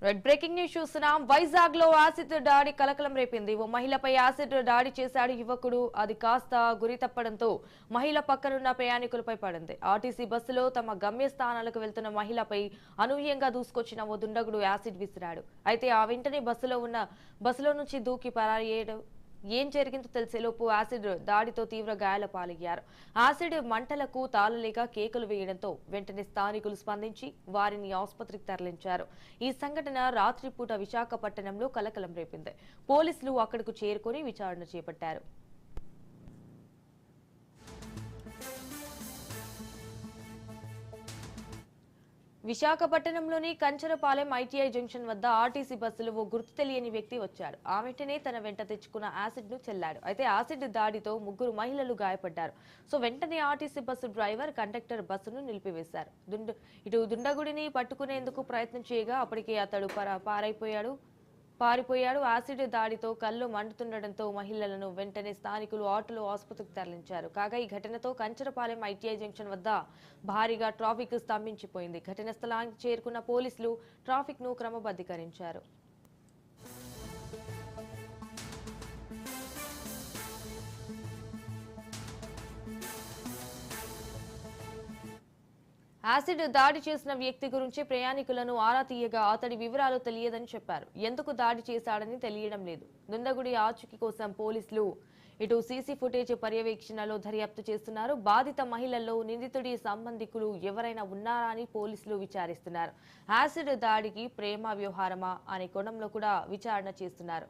Red breaking news చూస్తున్నాం. వైజాగ్ లో acid దాడి కలకలం రేపింది. ఓ మహిళపై యాసిడ్ దాడి చేశాడు యువకుడు. అది కాస్త గురి తప్పడంతో మహిళ పక్కనున్న ప్రయాణికులపై పడింది. ఆర్టీసీ బస్సులో తమ గమ్యస్థానాలకు వెళ్తున్న మహిళపై అనూహ్యంగా దూసుకొచ్చిన ఓ దుండగుడు యాసిడ్ విసిరాడు. అయితే ఆ వెంటనే బస్సులో నుంచి దూకి పరారయ్యాడు. ఏం జరిగిందో తెలిసేలోపు యాసిడ్ దాడితో తీవ్ర గాయాల పాలయ్యారు. యాసిడ్ మంటలకు తాళలేక కేకలు వేయడంతో వెంటనే స్థానికులు స్పందించి వారిని ఆసుపత్రికి తరలించారు. ఈ సంఘటన రాత్రిపూట విశాఖపట్నంలో కలకలం రేపింది. పోలీసులు అక్కడకు చేరుకుని విచారణ చేపట్టారు. విశాఖపట్నంలోని కంచరపాలెం ఐటీఐ జంక్షన్ వద్ద ఆర్టీసీ బస్సులో ఓ గుర్తు తెలియని వ్యక్తి వచ్చాడు. ఆ వెంటనే తన వెంట తెచ్చుకున్న యాసిడ్ ను చెల్లాడు. అయితే యాసిడ్ దాడితో ముగ్గురు మహిళలు గాయపడ్డారు. సో వెంటనే ఆర్టీసీ బస్సు డ్రైవర్, కండక్టర్ బస్సును నిలిపివేశారు. ఇటు దుండగుడిని పట్టుకునేందుకు ప్రయత్నం చేయగా అప్పటికే అతడు పారిపోయాడు. యాసిడ్ దాడితో కళ్ళు మండుతుండటంతో మహిళలను వెంటనే స్థానికులు ఆటోలో ఆసుపత్రికి తరలించారు. కాగా ఈ ఘటనతో కంచరపాలెం ఐటీఐ జంక్షన్ వద్ద భారీగా ట్రాఫిక్ స్తంభించిపోయింది. ఘటన స్థలానికి చేరుకున్న పోలీసులు ట్రాఫిక్ ను క్రమబద్ధీకరించారు. యాసిడ్ దాడి చేసిన వ్యక్తి గురించి ప్రయాణికులను ఆరా తీయగా అతడి వివరాలు తెలియదని చెప్పారు. ఎందుకు దాడి చేశాడని తెలియడం లేదు. దుండగుడి ఆచూకీ కోసం పోలీసులు ఇటు సీసీ ఫుటేజ్ పర్యవేక్షణలో దర్యాప్తు చేస్తున్నారు. బాధిత మహిళల్లో నిందితుడి సంబంధికులు ఎవరైనా ఉన్నారా అని పోలీసులు విచారిస్తున్నారు. యాసిడ్ దాడికి ప్రేమ వ్యవహారమా అనే కోణంలో కూడా విచారణ చేస్తున్నారు.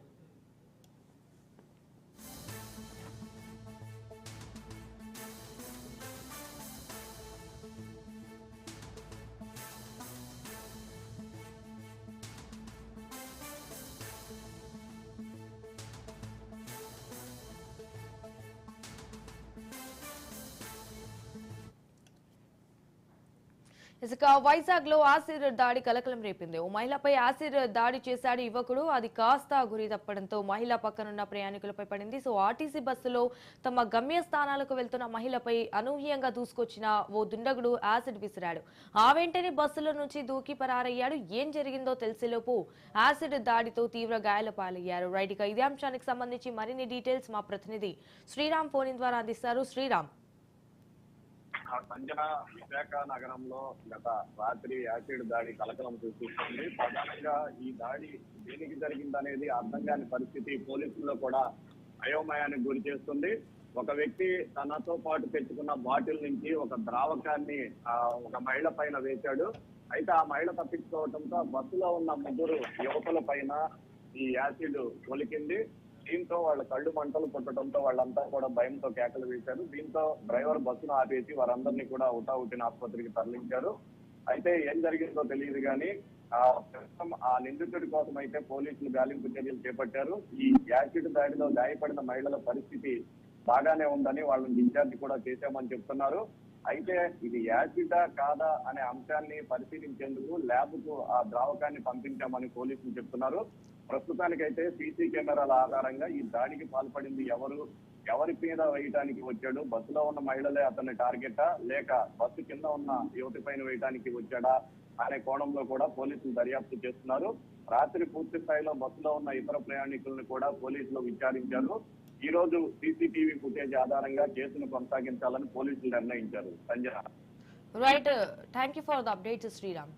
ఇసుక వైజాగ్ లో యాసిడ్ దాడి కలకలం రేపింది. ఓ మహిళపై యాసిడ్ దాడి చేశాడు యువకుడు. అది కాస్త గురి తప్పడంతో మహిళ పక్కనున్న ప్రయాణికులపై పడింది. సో ఆర్టీసీ బస్సులో తమ గమ్యస్థానాలకు వెళ్తున్న మహిళపై అనూహ్యంగా దూసుకొచ్చిన ఓ దుండగుడు యాసిడ్ విసిరాడు. ఆ వెంటనే బస్సులో నుంచి దూకి పరారయ్యాడు. ఏం జరిగిందో తెలిసేలోపు యాసిడ్ దాడితో తీవ్ర గాయాల పాలయ్యారు. రైట్, ఇక ఇదే అంశానికి సంబంధించి మరిన్ని డీటెయిల్స్ మా ప్రతినిధి శ్రీరామ్ ఫోన్ ద్వారా అందిస్తారు. శ్రీరామ్. సంజన విశాఖ నగరంలో గత రాత్రి యాసిడ్ దాడి కలకలం సృష్టిస్తుంది. ప్రధానంగా ఈ దాడి దేనికి జరిగిందనేది అర్థం కాని పరిస్థితి పోలీసుల్లో కూడా అయోమయానికి గురి చేస్తుంది. ఒక వ్యక్తి తనతో పాటు తెచ్చుకున్న బాటిల్ నుంచి ఒక ద్రావకాన్ని ఒక మహిళ పైన వేశాడు. అయితే ఆ మహిళ తప్పించుకోవడంతో బస్సులో ఉన్న ముగ్గురు యువకుల పైన ఈ యాసిడ్ ఒలికింది. దీంతో వాళ్ళ కళ్ళు మంటలు పుట్టడంతో వాళ్ళంతా కూడా భయంతో కేకలు వేశారు. దీంతో డ్రైవర్ బస్సును ఆపేసి వారందరినీ కూడా ఉటావుటిన ఆసుపత్రికి తరలించారు. అయితే ఏం జరిగిందో తెలియదు కానీ ఆ నిందితుడి కోసం అయితే పోలీసులు గాలింపు చర్యలు చేపట్టారు. ఈ యాసిడ్ దాడిలో గాయపడిన మహిళల పరిస్థితి బాగానే ఉందని వాళ్ళని డిశ్చార్జ్ కూడా చేశామని చెప్తున్నారు. అయితే ఇది యాసిడా కాదా అనే అంశాన్ని పరిశీలించేందుకు ల్యాబ్ కు ఆ ద్రావకాన్ని పంపించామని పోలీసులు చెప్తున్నారు. ప్రస్తుతానికైతే సీసీ కెమెరాల ఆధారంగా ఈ దాడికి పాల్పడింది ఎవరి మీద వేయటానికి వచ్చాడు, బస్సులో ఉన్న మహిళలే అతన్ని టార్గెటా లేక బస్సు కింద ఉన్న యువతి పైన వేయటానికి వచ్చాడా అనే కోణంలో కూడా పోలీసులు దర్యాప్తు చేస్తున్నారు. రాత్రి పూర్తి స్థాయిలో బస్సులో ఉన్న ఇతర ప్రయాణికులను కూడా పోలీసులు విచారించారు. ఈ రోజు సీసీటీవీ ఫుటేజ్ ఆధారంగా కేసును కొనసాగించాలని పోలీసులు నిర్ణయించారు. Sanjana. Right, thank you for the updates Sriram.